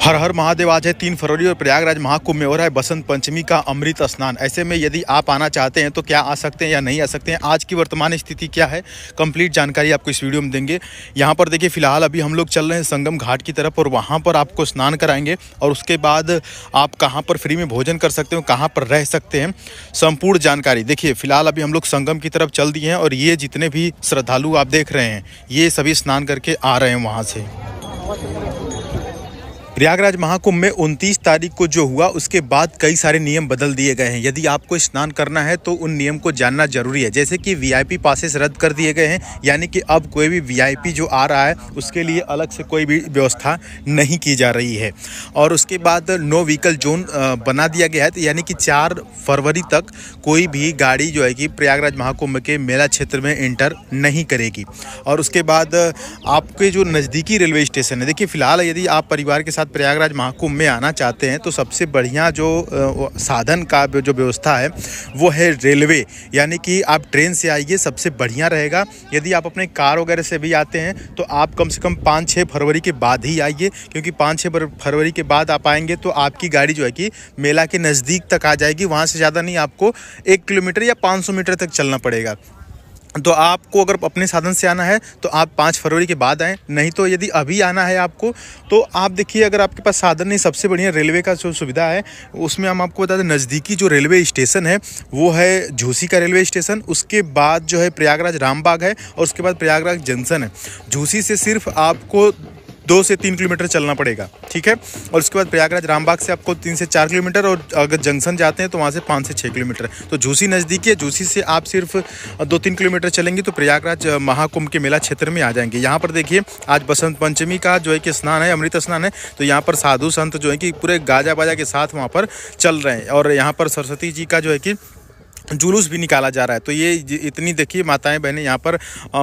हर हर महादेव। आज है 3 फरवरी और प्रयागराज महाकुंभ में हो रहा है बसंत पंचमी का अमृत स्नान। ऐसे में यदि आप आना चाहते हैं तो क्या आ सकते हैं या नहीं आ सकते हैं, आज की वर्तमान स्थिति क्या है, कंप्लीट जानकारी आपको इस वीडियो में देंगे। यहाँ पर देखिए फिलहाल अभी हम लोग चल रहे हैं संगम घाट की तरफ और वहाँ पर आपको स्नान कराएंगे और उसके बाद आप कहाँ पर फ्री में भोजन कर सकते हो, कहाँ पर रह सकते हैं, संपूर्ण जानकारी। देखिए फिलहाल अभी हम लोग संगम की तरफ चल दिए हैं और ये जितने भी श्रद्धालु आप देख रहे हैं ये सभी स्नान करके आ रहे हैं वहाँ से। प्रयागराज महाकुंभ में 29 तारीख को जो हुआ उसके बाद कई सारे नियम बदल दिए गए हैं। यदि आपको स्नान करना है तो उन नियम को जानना जरूरी है। जैसे कि वीआईपी पासेस रद्द कर दिए गए हैं, यानी कि अब कोई भी वीआईपी जो आ रहा है उसके लिए अलग से कोई भी व्यवस्था नहीं की जा रही है। और उसके बाद नो व्हीकल जोन बना दिया गया है, यानी कि 4 फरवरी तक कोई भी गाड़ी जो है कि प्रयागराज महाकुंभ के मेला क्षेत्र में एंटर नहीं करेगी। और उसके बाद आपके जो नज़दीकी रेलवे स्टेशन है, देखिए फिलहाल यदि आप परिवार के साथ प्रयागराज महाकुंभ में आना चाहते हैं तो सबसे बढ़िया जो साधन का जो व्यवस्था है वो है रेलवे, यानी कि आप ट्रेन से आइए, सबसे बढ़िया रहेगा। यदि आप अपने कार वगैरह से भी आते हैं तो आप कम से कम 5-6 फरवरी के बाद ही आइए, क्योंकि 5-6 फरवरी के बाद आप आएंगे तो आपकी गाड़ी जो है कि मेला के नज़दीक तक आ जाएगी। वहाँ से ज़्यादा नहीं, आपको 1 किलोमीटर या 500 मीटर तक चलना पड़ेगा। तो आपको अगर अपने साधन से आना है तो आप 5 फरवरी के बाद आएँ, नहीं तो यदि अभी आना है आपको तो आप देखिए अगर आपके पास साधन नहीं, सबसे बढ़िया रेलवे का जो सुविधा है उसमें हम आपको बता दें नज़दीकी जो रेलवे स्टेशन है वो है झूसी का रेलवे स्टेशन, उसके बाद जो है प्रयागराज रामबाग है और उसके बाद प्रयागराज जंक्शन है। झूसी से सिर्फ आपको 2 से 3 किलोमीटर चलना पड़ेगा, ठीक है। और उसके बाद प्रयागराज रामबाग से आपको 3 से 4 किलोमीटर और अगर जंक्शन जाते हैं तो वहाँ से 5 से 6 किलोमीटर। तो झूसी नज़दीकी है, झूसी से आप सिर्फ 2-3 किलोमीटर चलेंगे तो प्रयागराज महाकुंभ के मेला क्षेत्र में आ जाएंगे। यहाँ पर देखिए आज बसंत पंचमी का जो है कि स्नान है, अमृत स्नान है, तो यहाँ पर साधु संत जो है कि पूरे गाजा बाजा के साथ वहाँ पर चल रहे हैं और यहाँ पर सरस्वती जी का जो है कि जुलूस भी निकाला जा रहा है। तो ये इतनी देखिए माताएं बहनें यहाँ पर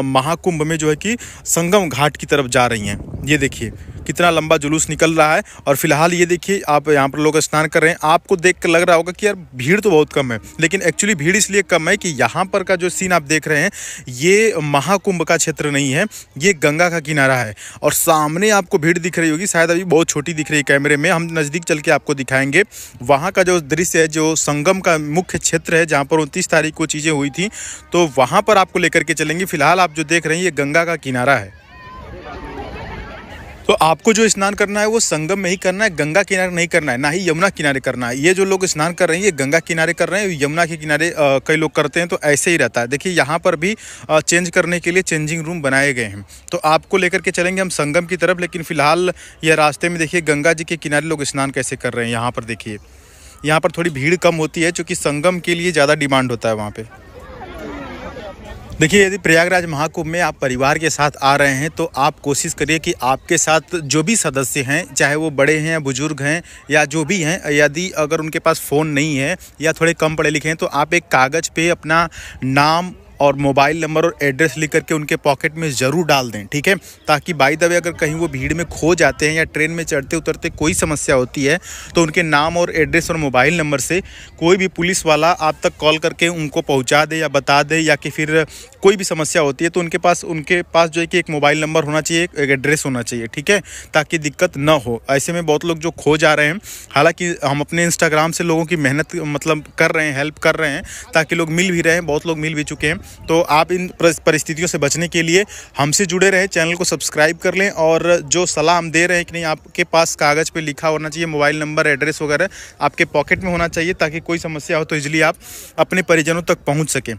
महाकुंभ में जो है कि संगम घाट की तरफ जा रही हैं। ये देखिए कितना लंबा जुलूस निकल रहा है और फिलहाल ये देखिए आप यहाँ पर लोग स्नान कर रहे हैं। आपको देख कर लग रहा होगा कि यार भीड़ तो बहुत कम है, लेकिन एक्चुअली भीड़ इसलिए कम है कि यहाँ पर का जो सीन आप देख रहे हैं ये महाकुंभ का क्षेत्र नहीं है, ये गंगा का किनारा है। और सामने आपको भीड़ दिख रही होगी, शायद अभी बहुत छोटी दिख रही है कैमरे में, हम नज़दीक चल के आपको दिखाएंगे। वहाँ का जो दृश्य है, जो संगम का मुख्य क्षेत्र है जहाँ पर 29 तारीख को चीज़ें हुई थी, तो वहाँ पर आपको लेकर के चलेंगे। फिलहाल आप जो देख रहे हैं ये गंगा का किनारा है। तो आपको जो स्नान करना है वो संगम में ही करना है, गंगा किनारे नहीं करना है, ना ही यमुना किनारे करना है। ये जो लोग स्नान कर रहे हैं ये गंगा किनारे कर रहे हैं, यमुना के किनारे कई लोग करते हैं, तो ऐसे ही रहता है। देखिए यहाँ पर भी चेंज करने के लिए चेंजिंग रूम बनाए गए हैं। तो आपको लेकर के चलेंगे हम संगम की तरफ, लेकिन फिलहाल यह रास्ते में देखिए गंगा जी के किनारे लोग स्नान कैसे कर रहे हैं। यहाँ पर देखिए, यहाँ पर थोड़ी भीड़ कम होती है क्योंकि संगम के लिए ज़्यादा डिमांड होता है वहाँ पे। देखिए यदि प्रयागराज महाकुंभ में आप परिवार के साथ आ रहे हैं तो आप कोशिश करिए कि आपके साथ जो भी सदस्य हैं, चाहे वो बड़े हैं या बुजुर्ग हैं या जो भी हैं, यदि अगर उनके पास फ़ोन नहीं है या थोड़े कम पढ़े लिखे हैं तो आप एक कागज़ पे अपना नाम और मोबाइल नंबर और एड्रेस लिख करके उनके पॉकेट में ज़रूर डाल दें, ठीक है। ताकि बाय द वे अगर कहीं वो भीड़ में खो जाते हैं या ट्रेन में चढ़ते उतरते कोई समस्या होती है तो उनके नाम और एड्रेस और मोबाइल नंबर से कोई भी पुलिस वाला आप तक कॉल करके उनको पहुंचा दे या बता दे, या कि फिर कोई भी समस्या होती है तो उनके पास जो है कि एक मोबाइल नंबर होना चाहिए, एक एड्रेस होना चाहिए, ठीक है, ताकि दिक्कत ना हो। ऐसे में बहुत लोग जो खो जा रहे हैं, हालांकि हम अपने इंस्टाग्राम से लोगों की मेहनत मतलब कर रहे हैं, हेल्प कर रहे हैं ताकि लोग मिल भी रहे हैं, बहुत लोग मिल भी चुके हैं। तो आप इन परिस्थितियों से बचने के लिए हमसे जुड़े रहें, चैनल को सब्सक्राइब कर लें और जो सलाह हम दे रहे हैं कि नहीं, आपके पास कागज़ पे लिखा होना चाहिए, मोबाइल नंबर एड्रेस वगैरह आपके पॉकेट में होना चाहिए ताकि कोई समस्या हो तो इजीली आप अपने परिजनों तक पहुंच सकें।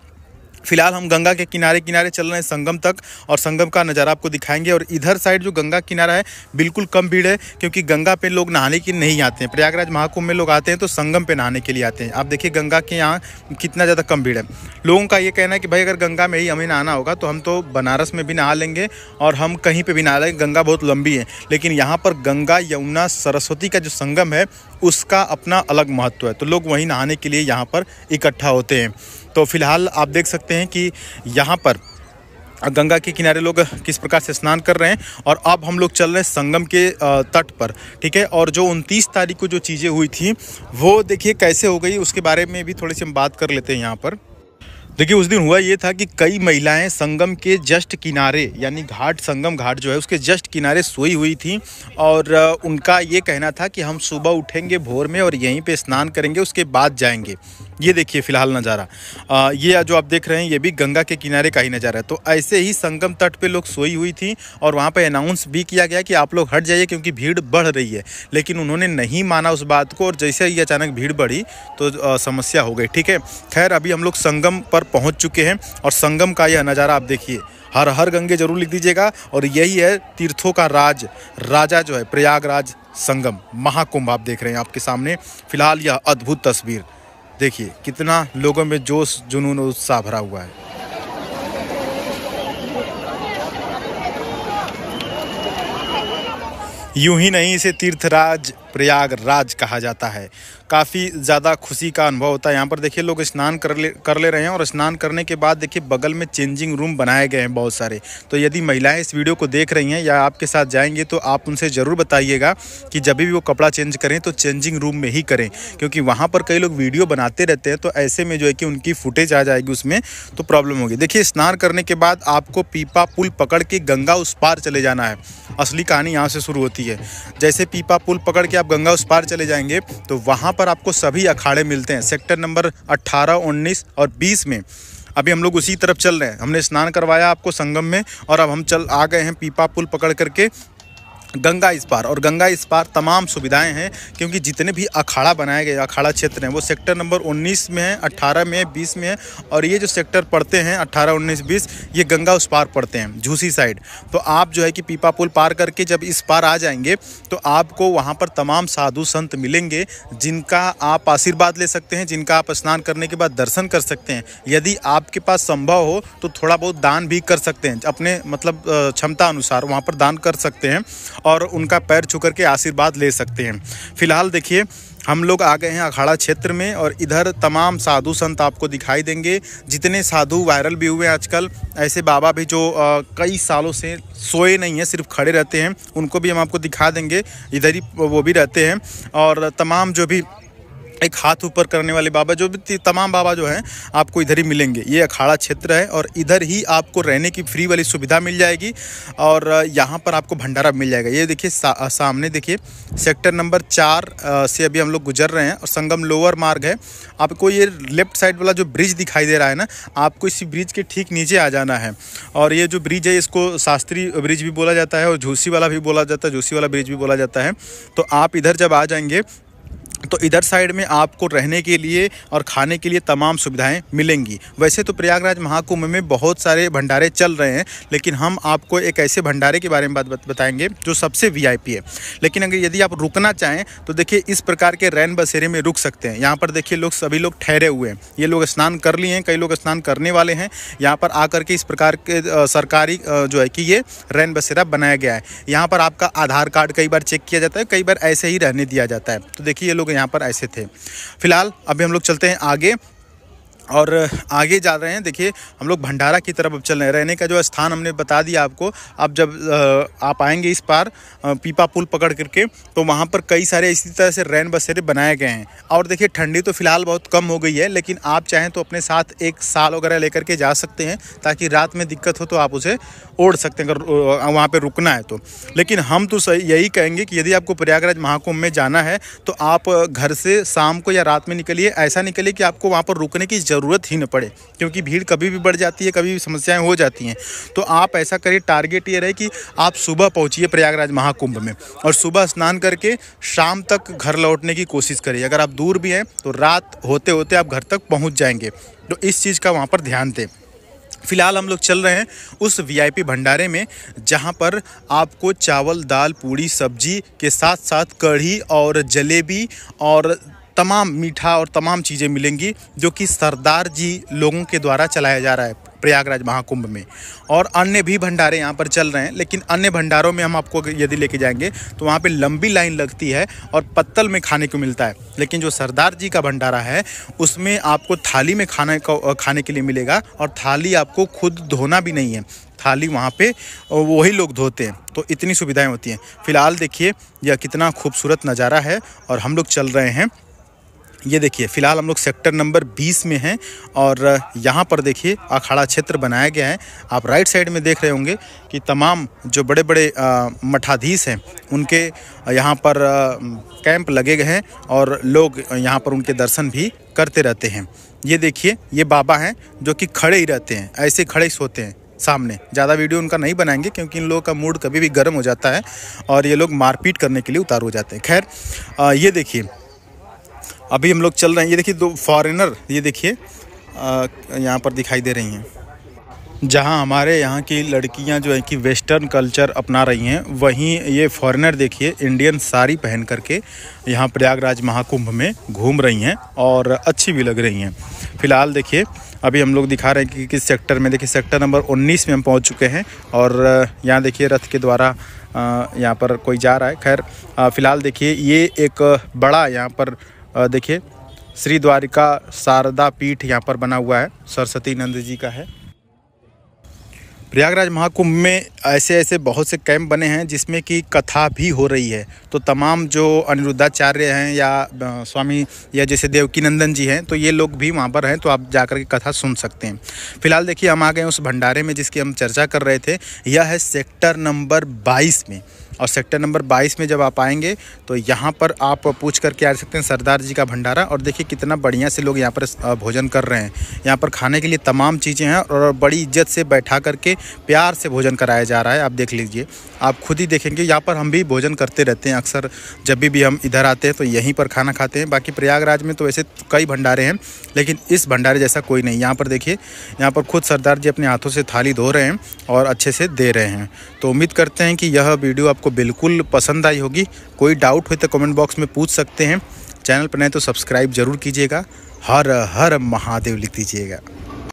फिलहाल हम गंगा के किनारे किनारे चल रहे हैं संगम तक और संगम का नज़ारा आपको दिखाएंगे। और इधर साइड जो गंगा किनारा है बिल्कुल कम भीड़ है, क्योंकि गंगा पे लोग नहाने के लिए नहीं आते हैं। प्रयागराज महाकुंभ में लोग आते हैं तो संगम पे नहाने के लिए आते हैं। आप देखिए गंगा के यहाँ कितना ज़्यादा कम भीड़ है। लोगों का ये कहना है कि भाई अगर गंगा में ही हमें नहाना होगा तो हम तो बनारस में भी नहा लेंगे और हम कहीं पर भी नहा लेंगे, गंगा बहुत लंबी है। लेकिन यहाँ पर गंगा यमुना सरस्वती का जो संगम है उसका अपना अलग महत्व है, तो लोग वहीं नहाने के लिए यहाँ पर इकट्ठा होते हैं। तो फिलहाल आप देख सकते हैं कि यहाँ पर गंगा के किनारे लोग किस प्रकार से स्नान कर रहे हैं। और अब हम लोग चल रहे हैं संगम के तट पर, ठीक है। और जो 29 तारीख को जो चीज़ें हुई थी वो देखिए कैसे हो गई, उसके बारे में भी थोड़ी सी हम बात कर लेते हैं यहाँ पर। देखिए उस दिन हुआ ये था कि कई महिलाएं संगम के जस्ट किनारे यानी घाट, संगम घाट जो है उसके जस्ट किनारे सोई हुई थी और उनका ये कहना था कि हम सुबह उठेंगे भोर में और यहीं पे स्नान करेंगे, उसके बाद जाएंगे। ये देखिए फिलहाल नज़ारा, ये जो आप देख रहे हैं ये भी गंगा के किनारे का ही नज़ारा है। तो ऐसे ही संगम तट पे लोग सोई हुई थी और वहाँ पे अनाउंस भी किया गया कि आप लोग हट जाइए क्योंकि भीड़ बढ़ रही है, लेकिन उन्होंने नहीं माना उस बात को और जैसे ही अचानक भीड़ बढ़ी तो समस्या हो गई। ठीक है, खैर अभी हम लोग संगम पर पहुंच चुके हैं और संगम का यह नज़ारा आप देखिए। हर हर गंगे जरूर लिख दीजिएगा। और यही है तीर्थों का राजा जो है प्रयागराज संगम महाकुंभ आप देख रहे हैं आपके सामने। फिलहाल यह अद्भुत तस्वीर देखिए, कितना लोगों में जोश जुनून और उत्साह भरा हुआ है। यूं ही नहीं इसे तीर्थराज प्रयागराज कहा जाता है। काफ़ी ज़्यादा खुशी का अनुभव होता है। यहाँ पर देखिए लोग स्नान कर ले रहे हैं और स्नान करने के बाद देखिए बगल में चेंजिंग रूम बनाए गए हैं बहुत सारे। तो यदि महिलाएं इस वीडियो को देख रही हैं या आपके साथ जाएंगे तो आप उनसे ज़रूर बताइएगा कि जब भी वो कपड़ा चेंज करें तो चेंजिंग रूम में ही करें, क्योंकि वहाँ पर कई लोग वीडियो बनाते रहते हैं तो ऐसे में जो है कि उनकी फुटेज आ जाएगी उसमें तो प्रॉब्लम होगी। देखिए स्नान करने के बाद आपको पीपा पुल पकड़ के गंगा उस पार चले जाना है। असली कहानी यहाँ से शुरू होती है। जैसे पीपा पुल पकड़ के आप गंगा उस पार चले जाएंगे तो वहाँ पर आपको सभी अखाड़े मिलते हैं। सेक्टर नंबर 18, 19 और 20 में अभी हम लोग उसी तरफ चल रहे हैं। हमने स्नान करवाया आपको संगम में और अब हम आ गए हैं पीपा पुल पकड़ करके गंगा इस पार। और गंगा इस पार तमाम सुविधाएं हैं क्योंकि जितने भी अखाड़ा बनाए गए अखाड़ा क्षेत्र हैं वो सेक्टर नंबर 19 में है, 18 में है, 20 में है और ये जो सेक्टर पड़ते हैं 18, 19, 20 ये गंगा उस पार पड़ते हैं झूसी साइड। तो आप जो है कि पीपा पुल पार करके जब इस पार आ जाएंगे तो आपको वहाँ पर तमाम साधु संत मिलेंगे जिनका आप आशीर्वाद ले सकते हैं, जिनका आप स्नान करने के बाद दर्शन कर सकते हैं। यदि आपके पास संभव हो तो थोड़ा बहुत दान भी कर सकते हैं, अपने मतलब क्षमता अनुसार वहाँ पर दान कर सकते हैं और उनका पैर छू करके आशीर्वाद ले सकते हैं। फिलहाल देखिए हम लोग आ गए हैं अखाड़ा क्षेत्र में और इधर तमाम साधु संत आपको दिखाई देंगे। जितने साधु वायरल भी हुए आजकल, ऐसे बाबा भी जो कई सालों से सोए नहीं हैं, सिर्फ खड़े रहते हैं, उनको भी हम आपको दिखा देंगे। इधर ही वो भी रहते हैं और तमाम जो भी एक हाथ ऊपर करने वाले बाबा जो भी तमाम बाबा जो हैं आपको इधर ही मिलेंगे। ये अखाड़ा क्षेत्र है और इधर ही आपको रहने की फ्री वाली सुविधा मिल जाएगी और यहाँ पर आपको भंडारा मिल जाएगा। ये देखिए सामने देखिए सेक्टर नंबर 4 से अभी हम लोग गुजर रहे हैं और संगम लोअर मार्ग है। आपको ये लेफ्ट साइड वाला जो ब्रिज दिखाई दे रहा है ना, आपको इसी ब्रिज के ठीक नीचे आ जाना है। और ये जो ब्रिज है इसको शास्त्री ब्रिज भी बोला जाता है और झूसी वाला भी बोला जाता है, झूसी वाला ब्रिज भी बोला जाता है। तो आप इधर जब आ जाएंगे तो इधर साइड में आपको रहने के लिए और खाने के लिए तमाम सुविधाएं मिलेंगी। वैसे तो प्रयागराज महाकुंभ में बहुत सारे भंडारे चल रहे हैं, लेकिन हम आपको एक ऐसे भंडारे के बारे में बताएंगे जो सबसे वीआईपी है। लेकिन अगर यदि आप रुकना चाहें तो देखिए इस प्रकार के रैन बसेरे में रुक सकते हैं। यहाँ पर देखिए लोग सभी लोग ठहरे हुए हैं, ये लोग स्नान कर लिए हैं, कई लोग स्नान करने वाले हैं। यहाँ पर आकर के इस प्रकार के सरकारी जो है कि ये रैन बसेरा बनाया गया है। यहाँ पर आपका आधार कार्ड कई बार चेक किया जाता है, कई बार ऐसे ही रहने दिया जाता है। तो देखिए ये लोग यहाँ पर ऐसे थे। फिलहाल अभी हम लोग चलते हैं आगे और आगे जा रहे हैं। देखिए हम लोग भंडारा की तरफ अब चल रहे हैं। रहने का जो स्थान हमने बता दिया आपको। अब जब आप आएंगे इस पार पीपा पुल पकड़ करके तो वहाँ पर कई सारे इसी तरह से रैन बसेरे बनाए गए हैं। और देखिए ठंडी तो फिलहाल बहुत कम हो गई है, लेकिन आप चाहें तो अपने साथ एक साल वगैरह लेकर के जा सकते हैं ताकि रात में दिक्कत हो तो आप उसे ओढ़ सकते हैं अगर वहाँ पर रुकना है तो। लेकिन हम तो यही कहेंगे कि यदि आपको प्रयागराज महाकुंभ में जाना है तो आप घर से शाम को या रात में निकलिए। ऐसा निकलिए कि आपको वहाँ पर रुकने की ज़रूरत ही न पड़े, क्योंकि भीड़ कभी भी बढ़ जाती है, कभी भी समस्याएं हो जाती हैं। तो आप ऐसा करिए, टारगेट ये रहे कि आप सुबह पहुंचिए प्रयागराज महाकुंभ में और सुबह स्नान करके शाम तक घर लौटने की कोशिश करिए। अगर आप दूर भी हैं तो रात होते होते आप घर तक पहुंच जाएंगे। तो इस चीज़ का वहाँ पर ध्यान दें। फिलहाल हम लोग चल रहे हैं उस वीआईपी भंडारे में जहां पर आपको चावल, दाल, पूड़ी, सब्जी के साथ साथ कढ़ी और जलेबी और तमाम मीठा और तमाम चीज़ें मिलेंगी जो कि सरदार जी लोगों के द्वारा चलाया जा रहा है प्रयागराज महाकुंभ में। और अन्य भी भंडारे यहाँ पर चल रहे हैं, लेकिन अन्य भंडारों में हम आपको यदि लेके जाएंगे तो वहाँ पे लंबी लाइन लगती है और पत्तल में खाने को मिलता है। लेकिन जो सरदार जी का भंडारा है उसमें आपको थाली में खाने के लिए मिलेगा और थाली आपको खुद धोना भी नहीं है, थाली वहाँ पे वही लोग धोते हैं। तो इतनी सुविधाएं होती हैं। फिलहाल देखिए यह कितना खूबसूरत नज़ारा है और हम लोग चल रहे हैं ये देखिए फ़िलहाल हम लोग सेक्टर नंबर 20 में हैं और यहाँ पर देखिए अखाड़ा क्षेत्र बनाया गया है। आप राइट साइड में देख रहे होंगे कि तमाम जो बड़े बड़े मठाधीश हैं उनके यहाँ पर कैंप लगे गए हैं और लोग यहाँ पर उनके दर्शन भी करते रहते हैं। ये देखिए ये बाबा हैं जो कि खड़े ही रहते हैं, ऐसे खड़े ही सोते हैं सामने। ज़्यादा वीडियो उनका नहीं बनाएंगे क्योंकि इन लोगों का मूड कभी भी गर्म हो जाता है और ये लोग मारपीट करने के लिए उतारू हो जाते हैं। खैर ये देखिए अभी हम लोग चल रहे हैं। ये देखिए दो फॉरेनर, ये देखिए यहाँ पर दिखाई दे रही हैं, जहाँ हमारे यहाँ की लड़कियाँ जो है कि वेस्टर्न कल्चर अपना रही हैं, वहीं ये फॉरेनर देखिए इंडियन साड़ी पहन करके यहाँ प्रयागराज महाकुंभ में घूम रही हैं और अच्छी भी लग रही हैं। फ़िलहाल देखिए अभी हम लोग दिखा रहे हैं कि किस सेक्टर में। देखिए सेक्टर नंबर 19 में हम पहुँच चुके हैं और यहाँ देखिए रथ के द्वारा यहाँ पर कोई जा रहा है। खैर फ़िलहाल देखिए ये एक बड़ा यहाँ पर देखिए श्री द्वारिका शारदा पीठ यहाँ पर बना हुआ है, सरस्वती नंद जी का है। प्रयागराज महाकुंभ में ऐसे ऐसे बहुत से कैंप बने हैं जिसमें कि कथा भी हो रही है। तो तमाम जो अनिरुद्धाचार्य हैं या स्वामी या जैसे देवकीनंदन जी हैं, तो ये लोग भी वहाँ पर हैं, तो आप जाकर के कथा सुन सकते हैं। फिलहाल देखिए हम आ गए उस भंडारे में जिसकी हम चर्चा कर रहे थे। यह है सेक्टर नंबर 22 में, और सेक्टर नंबर 22 में जब आप आएंगे तो यहाँ पर आप पूछ करके आ सकते हैं सरदार जी का भंडारा। और देखिए कितना बढ़िया से लोग यहाँ पर भोजन कर रहे हैं। यहाँ पर खाने के लिए तमाम चीज़ें हैं और बड़ी इज्जत से बैठा करके प्यार से भोजन कराया जा रहा है। आप देख लीजिए, आप खुद ही देखेंगे। यहाँ पर हम भी भोजन करते रहते हैं अक्सर, जब भी हम इधर आते हैं तो यहीं पर खाना खाते हैं। बाकी प्रयागराज में तो वैसे कई भंडारे हैं लेकिन इस भंडारे जैसा कोई नहीं। यहाँ पर देखिए, यहाँ पर खुद सरदार जी अपने हाथों से थाली धो रहे हैं और अच्छे से दे रहे हैं। तो उम्मीद करते हैं कि यह वीडियो आपको बिल्कुल पसंद आई होगी। कोई डाउट हो तो कमेंट बॉक्स में पूछ सकते हैं। चैनल पर नए तो सब्सक्राइब जरूर कीजिएगा। हर हर महादेव लिख दीजिएगा।